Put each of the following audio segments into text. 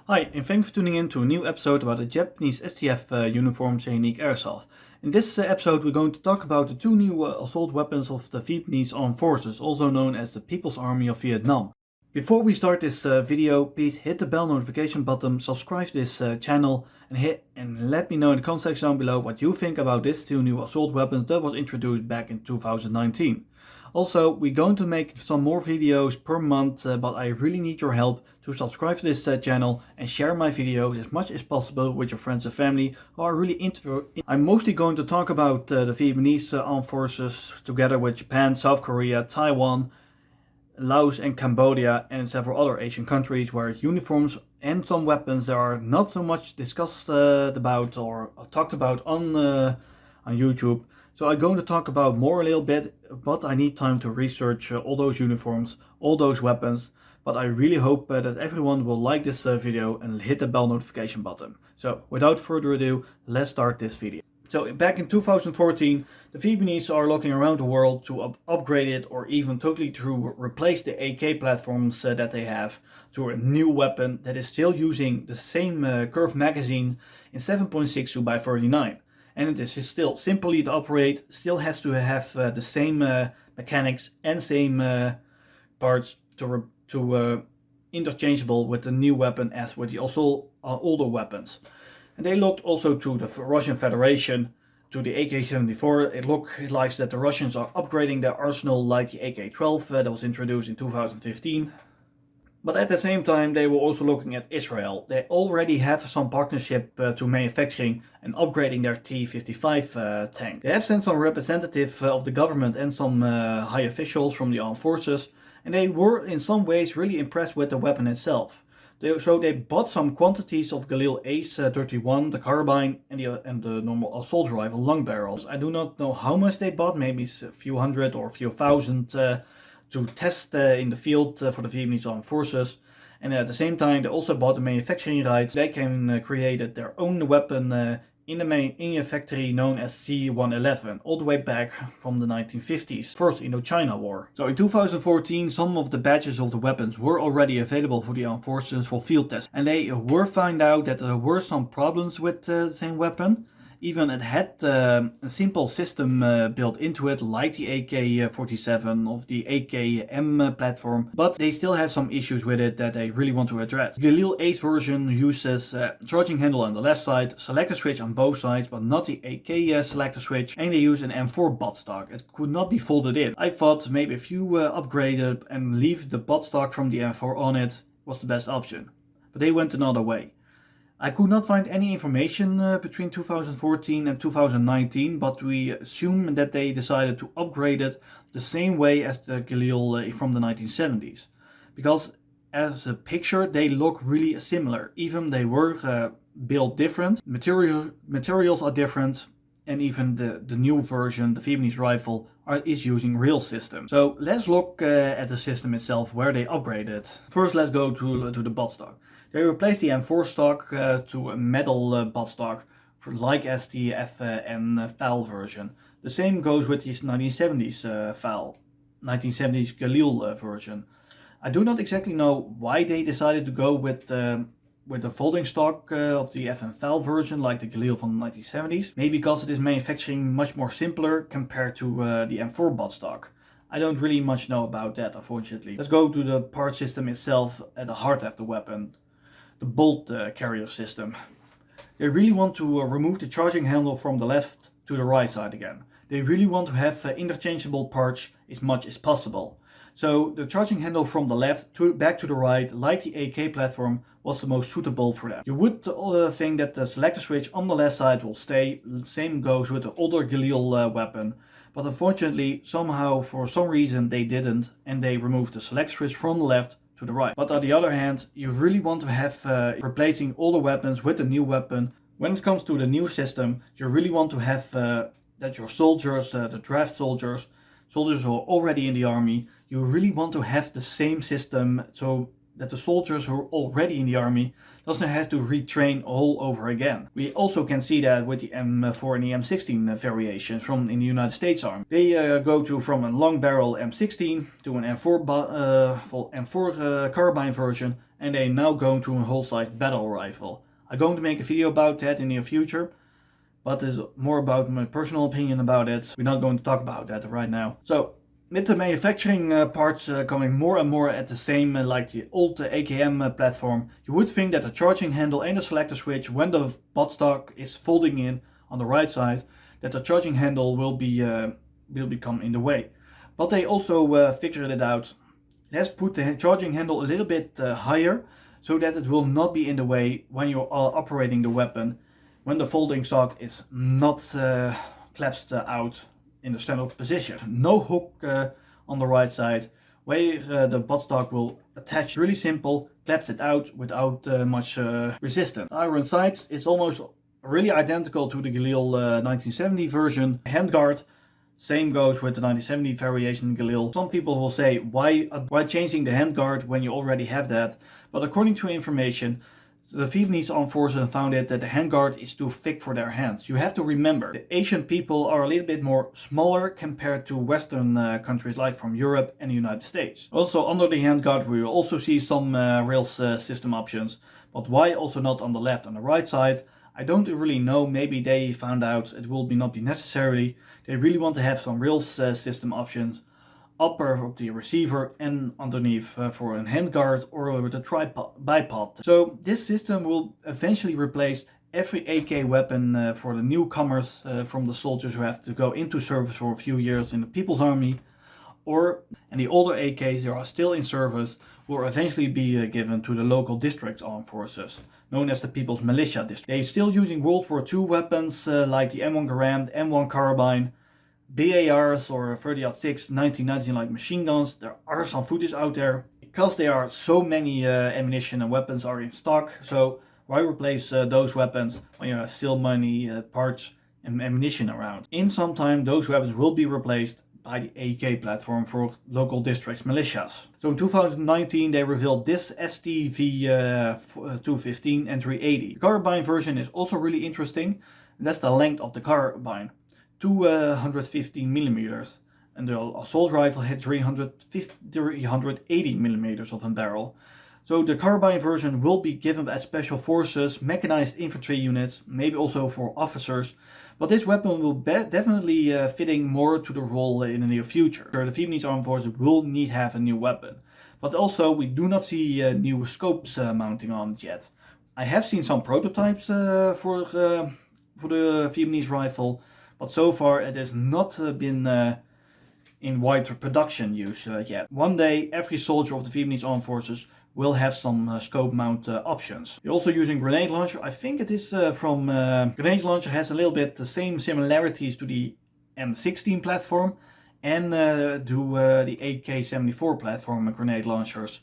Hi, and thanks for tuning in to a new episode about the Japanese STF uniforms and unique airsoft. In this episode, we're going to talk about the two new assault weapons of the Vietnamese Armed Forces, also known as the People's Army of Vietnam. Before we start this video, please hit the bell notification button, subscribe to this channel, and let me know in the comment section down below what you think about these two new assault weapons that was introduced back in 2019. Also, we're going to make some more videos per month, but I really need your help to subscribe to this channel and share my videos as much as possible with your friends and family who are really interested. I'm mostly going to talk about the Vietnamese armed forces together with Japan, South Korea, Taiwan, Laos and Cambodia and several other Asian countries where uniforms and some weapons that are not so much discussed about or talked about on YouTube. So I'm going to talk about more a little bit, but I need time to research all those uniforms, all those weapons. But I really hope that everyone will like this video and hit the bell notification button. So without further ado, let's start this video. So back in 2014, the Vietnamese are looking around the world to upgrade it or even totally to replace the AK platforms that they have to a new weapon that is still using the same curved magazine in 7.62 by 39. And it is still simply to operate, still has to have the same mechanics and same parts to interchangeable with the new weapon as with the also older weapons. And they looked also to the Russian Federation, to the AK-74. It looks like that the Russians are upgrading their arsenal like the AK-12 that was introduced in 2015. But at the same time, they were also looking at Israel. They already have some partnership to manufacturing and upgrading their T-55 tank. They have sent some representatives of the government and some high officials from the armed forces, and they were in some ways really impressed with the weapon itself. So they bought some quantities of Galil Ace-31, the carbine, and the normal assault rifle long barrels. I do not know how much they bought, maybe a few hundred or a few thousand to test in the field for the Vietnamese Armed Forces. And at the same time, they also bought the manufacturing rights. They can create their own weapon in a factory known as C-111, all the way back from the 1950s, first Indochina War. So in 2014, some of the badges of the weapons were already available for the armed forces for field tests. And they were found out that there were some problems with the same weapon. Even it had a simple system built into it, like the AK-47 of the AKM platform, but they still have some issues with it that they really want to address. The Galil Ace version uses charging handle on the left side, selector switch on both sides, but not the AK selector switch, and they use an M4 buttstock. It could not be folded in. I thought maybe if you upgrade it and leave the buttstock from the M4 on it was the best option, but they went another way. I could not find any information between 2014 and 2019, but we assume that they decided to upgrade it the same way as the Galil from the 1970s. Because as a picture they look really similar, even they were built different, materials are different, and even the new version, the Vietnamese rifle, is using real system. So let's look at the system itself, where they upgraded. First let's go to the buttstock. They replaced the M4 stock to a metal buttstock like as the FN FAL version. The same goes with this 1970s FAL, 1970s Galil version. I do not exactly know why they decided to go with the folding stock of the FN FAL version like the Galil from the 1970s. Maybe because it is manufacturing much more simpler compared to the M4 buttstock. I don't really much know about that, unfortunately. Let's go to the part system itself at the heart of the weapon. The bolt carrier system. They really want to remove the charging handle from the left to the right side again. They really want to have interchangeable parts as much as possible. So the charging handle from the left back to the right, like the AK platform, was the most suitable for them. You would think that the selector switch on the left side will stay. Same goes with the older Galil weapon. But unfortunately, somehow, for some reason, they didn't, and they removed the selector switch from the left to the right. But on the other hand, you really want to have replacing all the weapons with a new weapon. When it comes to the new system, you really want to have that your soldiers, the draft soldiers who are already in the army, you really want to have the same system so that the soldiers who are already in the army doesn't have to retrain all over again. We also can see that with the M4 and the M16 variations from in the United States Army. They go from a long barrel M16 to an M4 carbine version and they now go to a whole-size battle rifle. I'm going to make a video about that in the near future, but it's more about my personal opinion about it. We're not going to talk about that right now. So, with the manufacturing parts coming more and more at the same like the old AKM platform, you would think that the charging handle and the selector switch, when the buttstock is folding in on the right side, that the charging handle will become in the way. But they also figured it out. Let's put the charging handle a little bit higher, so that it will not be in the way when you are operating the weapon, when the folding stock is not collapsed out in the standard position. No hook on the right side where the buttstock will attach. Really simple, collapse it out without much resistance. Iron sights is almost really identical to the Galil 1970 version. Handguard, same goes with the 1970 variation Galil. Some people will say, why changing the handguard when you already have that? But according to information, the Vietnamese armed forces found it that the handguard is too thick for their hands. You have to remember, the Asian people are a little bit more smaller compared to Western countries like from Europe and the United States. Also under the handguard we will also see some rails system options, but why also not on the left and the right side? I don't really know. Maybe they found out it will not be necessary. They really want to have some rails system options upper of the receiver and underneath for a handguard or with a bipod. So this system will eventually replace every AK weapon for the newcomers from the soldiers who have to go into service for a few years in the People's Army, and the older AKs that are still in service will eventually be given to the local district armed forces, known as the People's Militia District. They're still using World War II weapons like the M1 Garand, M1 Carbine, BARs or 30-06, 1919 like machine guns. There are some footage out there. Because there are so many ammunition and weapons are in stock, so why replace those weapons when you have still many parts and ammunition around? In some time those weapons will be replaced by the AK platform for local districts militias. So in 2019 they revealed this STV-215 and 380. The carbine version is also really interesting, and that's the length of the carbine. 215 millimeters, and the assault rifle had 380 millimeters of a barrel. So the carbine version will be given at special forces, mechanized infantry units, maybe also for officers, but this weapon will definitely fitting more to the role in the near future. The Vietnamese armed forces will need to have a new weapon, but also we do not see new scopes mounting on it yet. I have seen some prototypes for the Vietnamese rifle, but so far it has not been in wider production use yet. One day every soldier of the Vietnamese armed forces will have some scope mount options. You're also using grenade launcher. I think it is from grenade launcher has a little bit the same similarities to the M16 platform and to the AK-74 platform grenade launchers.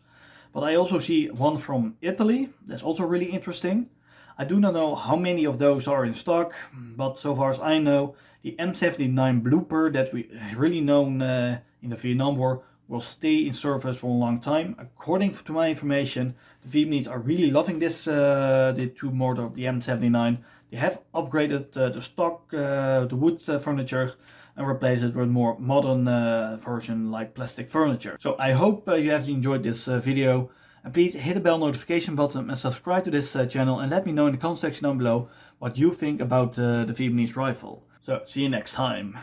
But I also see one from Italy. That's also really interesting. I do not know how many of those are in stock, but so far as I know, the M79 blooper that we really known in the Vietnam War will stay in service for a long time. According to my information, the Vietnamese are really loving this, the two mortar of the M79. They have upgraded the stock, the wood furniture, and replaced it with more modern version like plastic furniture. So I hope you have enjoyed this video. And please hit the bell notification button and subscribe to this channel, and let me know in the comment section down below what you think about the Vietnamese rifle. So see you next time.